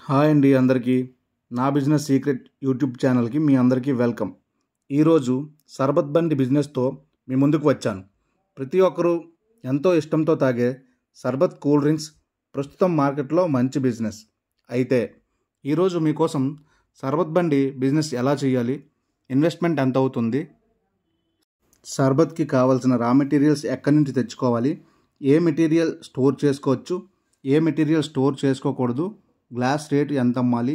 Hi అండి అందరికీ. నా బిజినెస్ సీక్రెట్ యూట్యూబ్ ఛానల్కి మీ అందరికీ వెల్కమ్. ఈరోజు సర్బత్ బండి బిజినెస్తో మీ ముందుకు వచ్చాను. ప్రతి ఒక్కరూ ఎంతో ఇష్టంతో తాగే సర్బత్ కూల్ డ్రింక్స్ ప్రస్తుతం మార్కెట్లో మంచి బిజినెస్. అయితే ఈరోజు మీకోసం సర్బత్ బండి బిజినెస్ ఎలా చేయాలి, ఇన్వెస్ట్మెంట్ ఎంత అవుతుంది, సర్బత్కి కావాల్సిన రా మెటీరియల్స్ ఎక్కడి నుంచి తెచ్చుకోవాలి, ఏ మెటీరియల్ స్టోర్ చేసుకోవచ్చు, ఏ మెటీరియల్ స్టోర్ చేసుకోకూడదు, గ్లాస్ రేట్ ఎంత అమ్మాలి,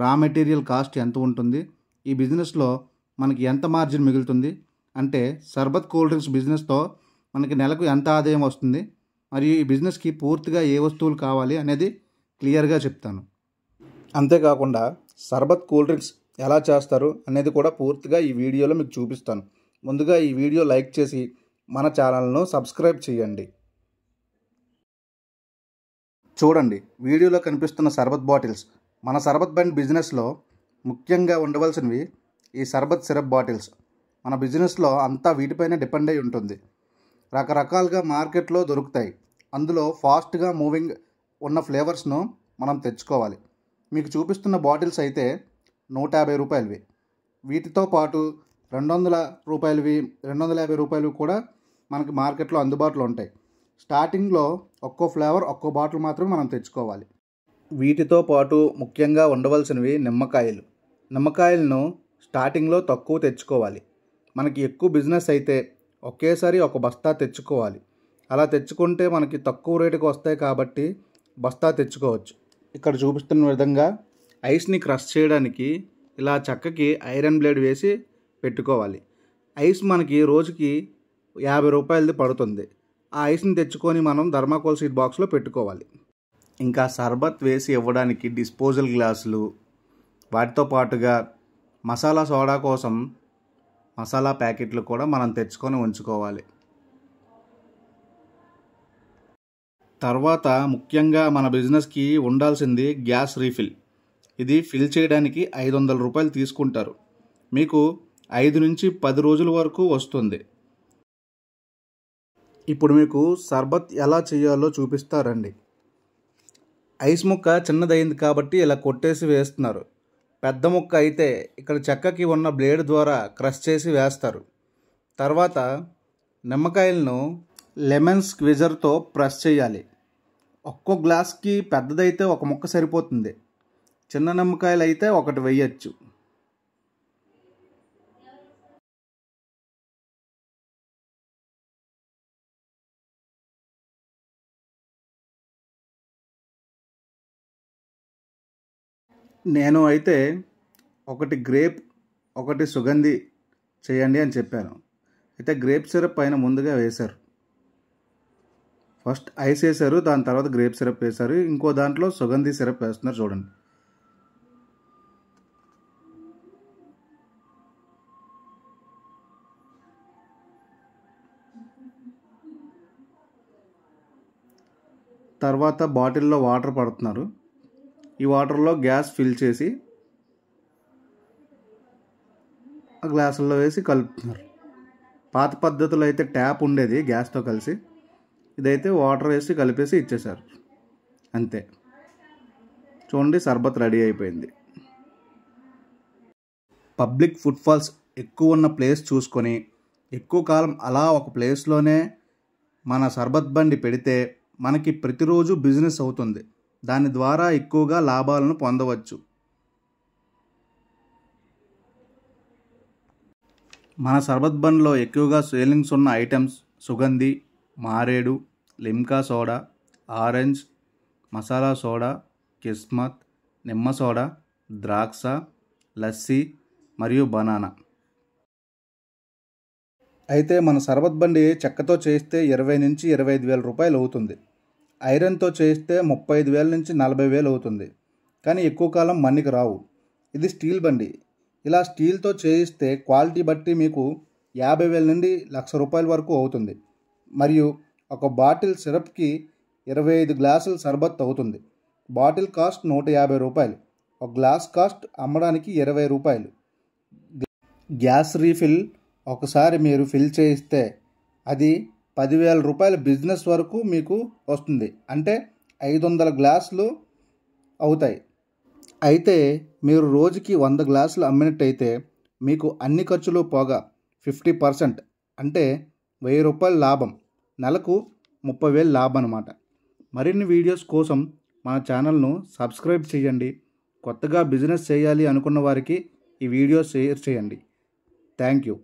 రా మెటీరియల్ కాస్ట్ ఎంత ఉంటుంది, ఈ బిజినెస్లో మనకి ఎంత మార్జిన్ మిగులుతుంది, అంటే సర్బత్ కూల్ డ్రింక్స్ బిజినెస్తో మనకి నెలకు ఎంత ఆదాయం వస్తుంది, మరియు ఈ బిజినెస్కి పూర్తిగా ఏ వస్తువులు కావాలి అనేది క్లియర్గా చెప్తాను. అంతేకాకుండా సర్బత్ కూల్ డ్రింక్స్ ఎలా చేస్తారు అనేది కూడా పూర్తిగా ఈ వీడియోలో మీకు చూపిస్తాను. ముందుగా ఈ వీడియో లైక్ చేసి మన ఛానల్ను సబ్స్క్రైబ్ చేయండి. చూడండి, వీడియోలో కనిపిస్తున్న సర్బత్ బాటిల్స్ మన సర్బత్ బండి బిజినెస్లో ముఖ్యంగా ఉండవలసినవి. ఈ సర్బత్ సిరప్ బాటిల్స్ మన బిజినెస్లో అంతా వీటిపైనే డిపెండ్ అయి ఉంటుంది. రకరకాలుగా మార్కెట్లో దొరుకుతాయి. అందులో ఫాస్ట్గా మూవింగ్ ఉన్న ఫ్లేవర్స్ను మనం తెచ్చుకోవాలి. మీకు చూపిస్తున్న బాటిల్స్ అయితే 150 రూపాయలవి. వీటితో పాటు 200 రూపాయలవి, 250 రూపాయలు కూడా మనకి మార్కెట్లో అందుబాటులో ఉంటాయి. స్టార్టింగ్లో ఒక్కో ఫ్లేవర్ ఒక్కో బాటిల్ మాత్రమే మనం తెచ్చుకోవాలి. వీటితో పాటు ముఖ్యంగా ఉండవలసినవి నిమ్మకాయలు. నిమ్మకాయలను స్టార్టింగ్లో తక్కువ తెచ్చుకోవాలి. మనకి ఎక్కువ బిజినెస్ అయితే ఒకేసారి ఒక బస్తా తెచ్చుకోవాలి. అలా తెచ్చుకుంటే మనకి తక్కువ రేటుకి వస్తాయి కాబట్టి బస్తా తెచ్చుకోవచ్చు. ఇక్కడ చూపిస్తున్న విధంగా ఐస్ని క్రష్ చేయడానికి ఇలా చక్కకి ఐరన్ బ్లేడ్ వేసి పెట్టుకోవాలి. ఐస్ మనకి రోజుకి 50 రూపాయలది పడుతుంది. ఆ ఐస్ని తెచ్చుకొని మనం థర్మాకోల్ షీట్ బాక్స్లో పెట్టుకోవాలి. ఇంకా సర్బత్ వేసి ఇవ్వడానికి డిస్పోజల్ గ్లాసులు, వాటితో పాటుగా మసాలా సోడా కోసం మసాలా ప్యాకెట్లు కూడా మనం తెచ్చుకొని ఉంచుకోవాలి. తర్వాత ముఖ్యంగా మన బిజినెస్కి ఉండాల్సింది గ్యాస్ రీఫిల్. ఇది ఫిల్ చేయడానికి 500 రూపాయలు తీసుకుంటారు. మీకు 5 నుంచి 10 రోజుల వరకు వస్తుంది. ఇప్పుడు మీకు సర్బత్ ఎలా చేయాలో చూపిస్తారండి. ఐస్ ముక్క చిన్నదైంది కాబట్టి ఇలా కొట్టేసి వేస్తున్నారు. పెద్ద ముక్క అయితే ఇక్కడ చెక్కకి ఉన్న బ్లేడ్ ద్వారా క్రష్ చేసి వేస్తారు. తర్వాత నిమ్మకాయలను లెమన్ స్క్విజర్తో ప్రెస్ చేయాలి. ఒక్కో గ్లాస్కి పెద్దదైతే ఒక ముక్క సరిపోతుంది. చిన్న నిమ్మకాయలు అయితే ఒకటి వేయచ్చు. నేను అయితే ఒకటి గ్రేప్, ఒకటి సుగంధి చేయండి అని చెప్పాను. అయితే గ్రేప్ సిరప్ పైన ముందుగా వేశారు. ఫస్ట్ ఐస్ వేశారు, దాని తర్వాత గ్రేప్ సిరప్ వేశారు. ఇంకో దాంట్లో సుగంధి సిరప్ వేస్తున్నారు. చూడండి, తర్వాత బాటిల్లో వాటర్ పడుతున్నారు. ఈ వాటర్లో గ్యాస్ ఫిల్ చేసి ఆ గ్లాసుల్లో వేసి కలుపుతున్నారు. పాత పద్ధతిలో అయితే ట్యాప్ ఉండేది గ్యాస్తో కలిసి, ఇదైతే వాటర్ వేసి కలిపేసి ఇచ్చేశారు. అంతే, చూడండి సర్బత్ రెడీ అయిపోయింది. పబ్లిక్ ఫుట్ఫాల్స్ ఎక్కువ ఉన్న ప్లేస్ చూసుకొని ఎక్కువ కాలం అలా ఒక ప్లేస్లోనే మన సర్బత్ బండి పెడితే మనకి ప్రతిరోజు బిజినెస్ అవుతుంది. దాని ద్వారా ఎక్కువగా లాభాలను పొందవచ్చు. మన సర్బత్ బండ్లో ఎక్కువగా సేలింగ్స్ ఉన్న ఐటమ్స్ సుగంధి, మారేడు, Limca soda, orange, masala soda, కిస్మత్, నిమ్మ సోడా, ద్రాక్ష, లస్సీ మరియు బనానా. అయితే మన సర్బత్ బండి చెక్కతో చేస్తే 20 నుంచి 25 వేల రూపాయలు అవుతుంది. ఐరన్తో చేస్తే 35,000 నుంచి 40,000 అవుతుంది. కానీ ఎక్కువ కాలం మన్నిక రావు. ఇది స్టీల్ బండి. ఇలా స్టీల్తో చేయిస్తే క్వాలిటీ బట్టి మీకు 50,000 నుండి 1,00,000 రూపాయల వరకు అవుతుంది. మరియు ఒక బాటిల్ సిరప్కి 25 గ్లాసులు సర్బత్ అవుతుంది. బాటిల్ కాస్ట్ 150 రూపాయలు. ఒక గ్లాస్ కాస్ట్ అమ్మడానికి 20 రూపాయలు. గ్యాస్ రీఫిల్ ఒకసారి మీరు ఫిల్ చేయిస్తే అది 10,000 రూపాయల బిజినెస్ వరకు మీకు వస్తుంది. అంటే 500 గ్లాసులు అవుతాయి. అయితే మీరు రోజుకి 100 గ్లాసులు అమ్మినట్టయితే మీకు అన్ని ఖర్చులు పోగా 50% అంటే ₹1000 లాభం, నెలకు 30,000 లాభం అన్నమాట. మరిన్ని వీడియోస్ కోసం మన ఛానల్ను సబ్స్క్రైబ్ చేయండి. కొత్తగా బిజినెస్ చేయాలి అనుకున్న వారికి ఈ వీడియో షేర్ చేయండి. Thank you.